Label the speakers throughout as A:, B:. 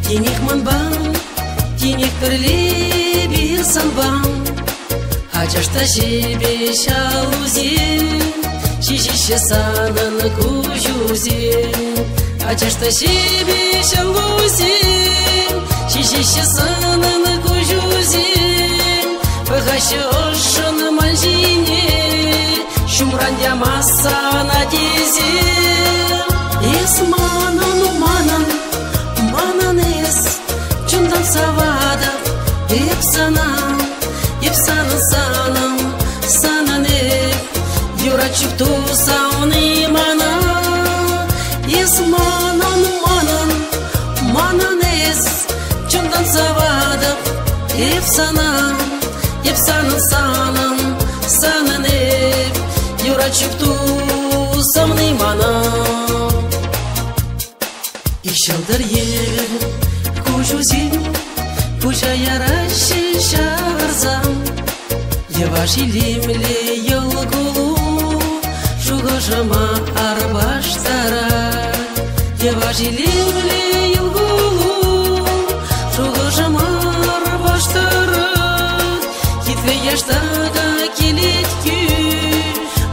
A: Tinek manban, tinek perlebi sanban. Aceasta jebe și-aluzie și sanăn cu juzie. Aceasta jebe și-aluzie și sanăn cu juzie. Păhașe oșăn manjine Șumrandea masa nadize. Es manan, manan, mananes Ciundan savada Епсанам, епсанам санам Санане Юрачук ту сауны мана. Es manan, manan, mananes Ciundan savada Епсанам, епсанам санам Санане Юрачук ту сауны мана. İşaldır yer kujuzim Puja yaraşı şarzam Yavaş ilimle yolgulu Şugajama arbaştara. Yavaş ilimle yolgulu Şugajama arbaştara. Gitve yaştaga kilit ki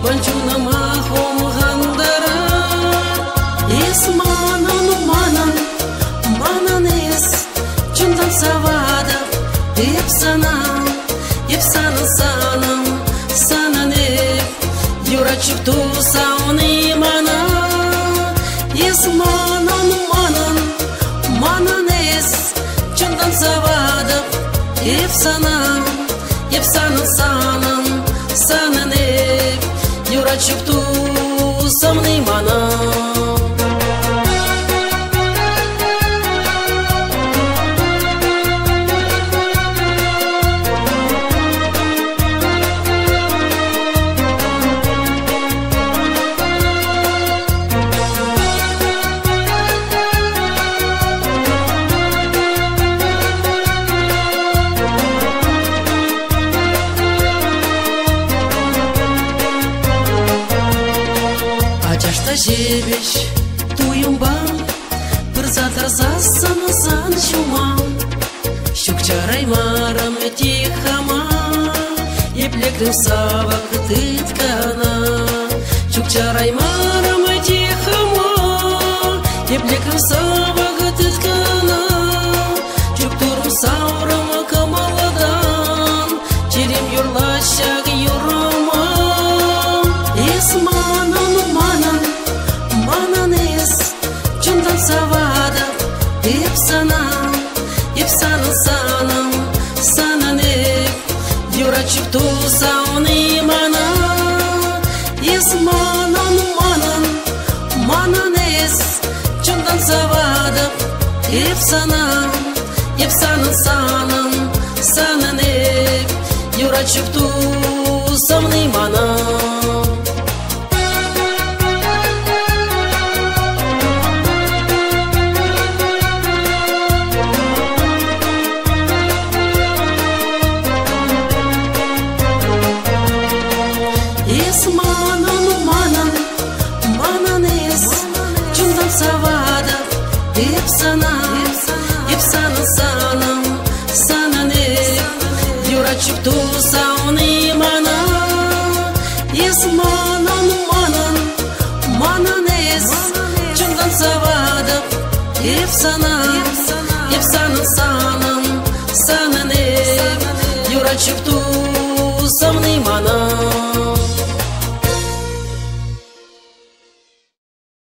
A: Bançunama homgandara. Es manan, manan, mananes Ciundan savada Епсанам, епсанам санам Санане Юрачук ту сауны мана. Es manan, manan, mananes Ciundan savada Епсанам, епсанам санам Санане Юрачук ту сауны мана. Aceasta jebeș tu iumban Pârza san shumam Shukcharai maram tihama E plecăm sava cât cana. Shukcharai maram tihama E plecăm sava cât cana. Shukturum sauram kamaladan Cirim yurlaşak yurama. Es manan, manan, mananes Ciundan savada Епсанам, епсанам санам Санане Юрачук ту сауны мана. Es manan, manan, mananes Ciundan savada Епсанам, епсанам санам Санане Юрачук ту сауны мана. Es manan, manan, mananes Ciundan savada Епсанам, епсанам санам Санане Юрачук ту сауны мана. Es manan, manan, mananes Ciundan savada Епсанам